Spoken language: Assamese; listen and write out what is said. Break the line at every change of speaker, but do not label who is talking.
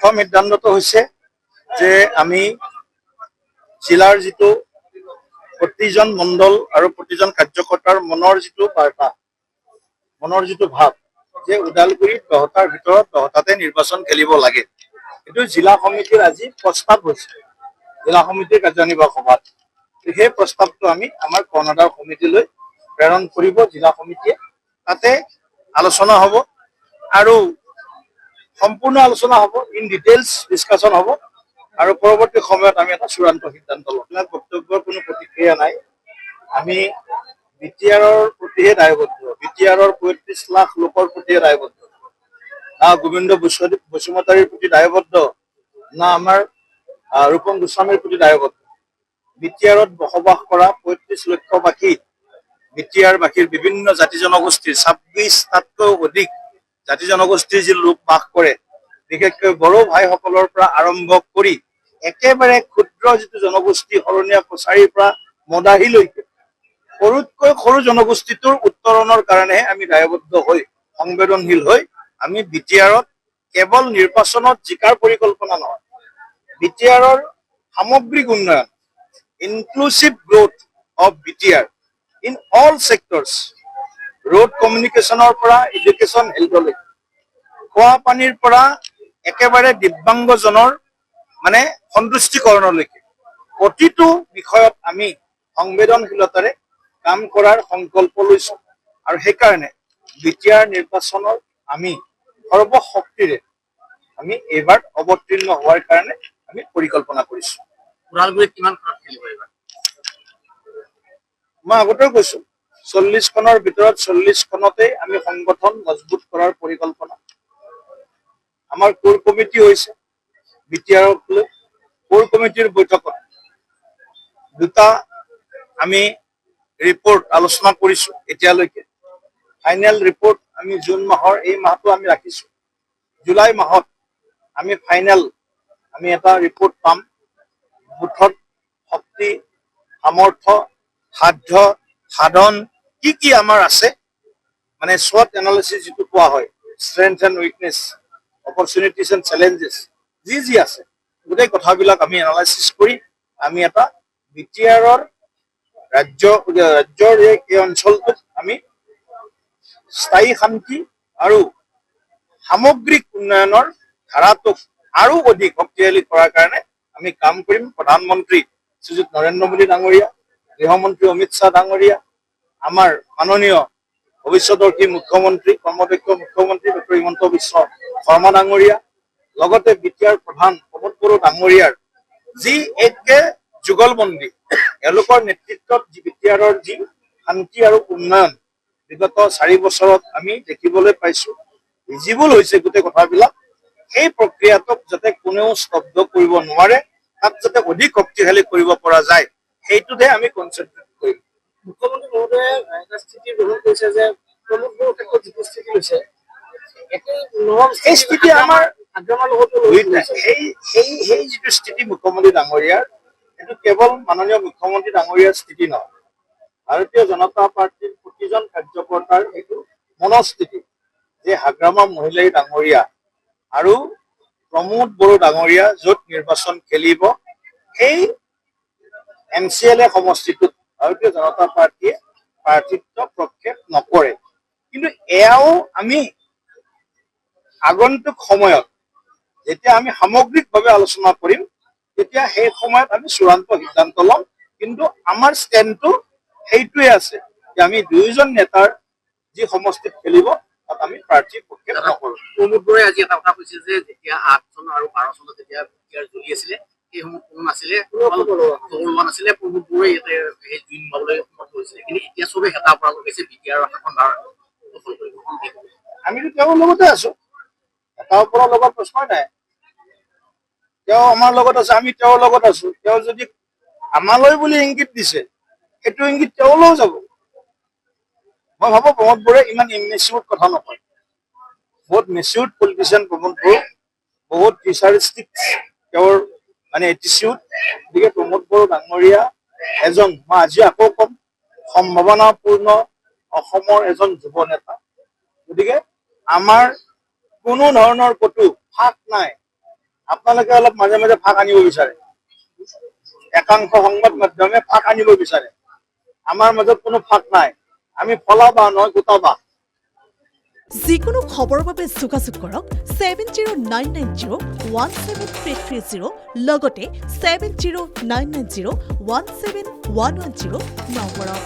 প্ৰথম সিদ্ধান্তটো হৈছে যে আমি জিলাৰ যিটো প্ৰতিজন মণ্ডল আৰু প্ৰতিজন কাৰ্যকৰ্তাৰ মনৰ যিটো বাৰ্তা, মনৰ যিটো ভাৱ যে ওদালগুৰিত 10টাৰ ভিতৰত 10টাতে নিৰ্বাচন খেলিব লাগে, এইটো জিলা সমিতিৰ আজি প্ৰস্তাৱ হৈছে জিলা সমিতিৰ কাৰ্যনিৰ্বাহক সভাত। সেই প্ৰস্তাৱটো আমি আমাৰ কৰ্ণধাৰ সমিতিলৈ প্ৰেৰণ কৰিব জিলা সমিতিয়ে। তাতে আলোচনা হ'ব আৰু সম্পূৰ্ণ আলোচনা হ'ব, ইন ডিটেইলছ ডিছকাশ্যন হ'ব আৰু পৰৱৰ্তী সময়ত আমি এটা চূড়ান্ত সিদ্ধান্ত ল'ম। বক্তব্যৰ কোনো প্ৰতিক্ৰিয়া নাই। আমি বিটিআৰৰ প্ৰতিহে দায়বদ্ধ, বিটিআৰৰ ৩৫ লাখ লোকৰ প্ৰতিহে দায়বদ্ধ, না গোবিন্দ বসুমতাৰীৰ প্ৰতি দায়বদ্ধ, না আমাৰ ৰূপম গোস্বামীৰ প্ৰতি দায়বদ্ধ। বিটিআৰত বসবাস কৰা ৩৫ লক্ষ বাসী, বিটিআৰ বাসীৰ বিভিন্ন জাতি জনগোষ্ঠীৰ ২৬টাতকৈ অধিক জাতি জনগোষ্ঠীৰ যি লোক বাস কৰে, বিশেষকৈ বড়ো ভাইসকলৰ পৰা আৰম্ভ কৰি একেবাৰে ক্ষুদ্ৰ যিটো জনগোষ্ঠী শৰণীয়া কছাৰীৰ পৰা মদাহীলৈকে সৰুতকৈ সৰু জনগোষ্ঠীটোৰ উত্তৰণৰ কাৰণেহে আমি দায়বদ্ধ হৈ সংবেদনশীল হৈ আমি বিটিআৰত কেৱল নিৰ্বাচনত জিকাৰ পৰিকল্পনা নহয়, বিটিআৰৰ সামগ্ৰিক উন্নয়ন, inclusive growth of BTR in all sectors, road কমিউনিকেশ্যনৰ পৰা এডুকেশ্যন হেল্থলৈকে, খোৱা পানীৰ পৰা একেবাৰে দিব্যাংগজনৰ মানে সন্তুষ্টিকৰণলৈকে প্ৰতিটো বিষয়ত আমি সংবেদনশীলতাৰে কাম কৰাৰ সংকল্প লৈছো। আৰু সেইকাৰণে বিটিআৰ নিৰ্বাচনৰ আমি সৰ্বশক্তিৰে আমি এইবাৰ অৱতীৰ্ণ হোৱাৰ কাৰণে আমি পৰিকল্পনা কৰিছো।
ওদালগুৰিত কিমান খনত খেলিব এইবাৰ?
মই আগতেও কৈছো 40খনৰ ভিতৰত 40খনতেই আমি সংগঠন মজবুত কৰাৰ পৰিকল্পনা। আমাৰ কোৰ কমিটি হৈছে বিটিআৰক লৈ, কোৰ কমিটিৰ বৈঠকত দুটা আমি ৰিপৰ্ট আলোচনা কৰিছো এতিয়ালৈকে। ফাইনেল ৰিপৰ্ট আমি জুন মাহৰ, এই মাহটো আমি ৰাখিছো, জুলাই মাহত আমি ফাইনেল আমি এটা ৰিপৰ্ট পাম। বুথত শক্তি, সামৰ্থ্য, সাধ্য, সাধন কি আমাৰ আছে, মানে SWOT এনালিচিছ যিটো কোৱা হয়, strength and weakness, opportunities and challenges, যি আছে গোটেই কথাবিলাক আমি এনালাইচিছ কৰি আমি এটা বিটিআৰৰ ৰাজ্যৰ এই অঞ্চলটোত আমি স্থায়ী শান্তি আৰু সামগ্ৰিক উন্নয়নৰ ধাৰাটোক আৰু অধিক শক্তিশালী কৰাৰ কাৰণে আমি কাম কৰিম। প্ৰধানমন্ত্ৰী শ্ৰীযুত নৰেন্দ্ৰ মোদী ডাঙৰীয়া, গৃহমন্ত্ৰী অমিত শ্বাহ ডাঙৰীয়া, আমাৰ মাননীয় ভৱিষ্যদৰ্শী মুখ্যমন্ত্ৰী, কৰ্মদক্ষ মুখ্যমন্ত্ৰী ডক্টৰ হিমন্ত বিশ্ব শৰ্মা ডাঙৰীয়া, লগতে বিটিআৰ প্ৰধান প্ৰমোদ বড়ো ডাঙৰীয়াৰ যি একে যুগলবন্দী, এওঁলোকৰ নেতৃত্বত যি বিটিআৰৰ যি শান্তি আৰু উন্নয়ন বিগত 4 বছৰত আমি দেখিবলৈ পাইছো, ভিজিবল হৈছে গোটেই কথাবিলাক। সেই প্ৰক্ৰিয়াটোক যাতে কোনেও স্তব্ধ কৰিব নোৱাৰে, তাক যাতে অধিক শক্তিশালী কৰিব পৰা যায়, সেইটোতে আমি কনচেনট্ৰেট কৰিম।
মুখ্যমন্ত্ৰী মহোদয়ে এটা স্থিতি গ্ৰহণ কৰিছে যে প্ৰমোদ বড়োৰ ক্ষেত্ৰত যিটো স্থিতি লৈছে,
সেই স্থিতি আমাৰ সেই যিটো স্থিতি মুখ্যমন্ত্ৰী ডাঙৰীয়াৰ, সেইটো কেৱল মাননীয় মুখ্যমন্ত্ৰী ডাঙৰীয়াৰ স্থিতি নহয়, ভাৰতীয় জনতা পাৰ্টীৰ প্ৰতিজন কাৰ্যকৰ্তাৰ এইটো মনস্থিতি যে হাগ্ৰামা মহিলাই ডাঙৰীয়া আৰু প্ৰমোদ বড়ো ডাঙৰীয়া য'ত নিৰ্বাচন খেলিব, সেই MCLA সমষ্টিটোত ভাৰতীয় জনতা পাৰ্টীয়ে প্ৰাৰ্থিত্ব প্ৰক্ষেপ নকৰে। কিন্তু এয়াও আমি আগন্তুক সময়ত যেতিয়া আমি সামগ্ৰিকভাৱে আলোচনা কৰিম, তেতিয়া সেই সময়ত আমি চূড়ান্ত সিদ্ধান্ত ল'ম। কিন্তু আমাৰ ষ্টেণ্ডটো সেইটোৱে আছে যে আমি দুয়োজন নেতাৰ যি সমষ্টিত খেলিব তাত আমি প্ৰাৰ্থী প্ৰক্ষেপ নকৰোঁ।
প্ৰমোদ বড়োৱে আজি এটা কথা কৈছে যে যেতিয়া 8 চন আৰু 12 চনত যেতিয়া বিটিআৰ জ্বলি আছিলে, সেই সময়ত কোনো নাছিলে, লোৱা নাছিলে, প্ৰমোদ বড়োৱে ইয়াতে সেই জুই নুমাবলৈ সমৰ্থ হৈছিলে। কিন্তু এতিয়া চবেই হেতা পৰা লগাইছে বিটিআৰৰ শাসন দখল কৰিব।
আমিতো তেওঁৰ লগতে আছো, হেতা ওপৰৰ লগত প্ৰশ্নই নাই। তেওঁ আমাৰ লগত আছে, আমি তেওঁৰ লগত আছো। তেওঁ যদি আমালৈ বুলি ইংগিত দিছে, সেইটো ইংগিত তেওঁলৈও যাব। মই ভাবো প্ৰমোদ বড়োৱে ইমান ইমেচিউৰ্ড কথা নকয়, বহুত মেচিউৰ্ড পলিটিচিয়ান প্ৰমোদ বড়ো, বহুত ফিউচাৰিষ্টিক তেওঁৰ মানে এটিচিউড। গতিকে প্ৰমোদ বড়ো ডাঙৰীয়া এজন, মই আজি আকৌ কম, সম্ভাৱনাপূৰ্ণ অসমৰ এজন যুৱ নেতা। গতিকে আমাৰ কোনো ধৰণৰ ক'তো ফাক নাই আপোনালোকে অলপ মাজে মাজে ফাঁক আনিব বিচাৰে, একাংশ সংবাদ মাধ্যমে ফাঁক আনিব বিচাৰে। আমাৰ মাজত কোনো ফাঁক নাই, আমি ফলা বাঁহ নহয়, গোটা বাঁহ।
যিকোনো খবৰৰ বাবে যোগাযোগ কৰক 7099017330 লগতে 7099017110 নম্বৰত।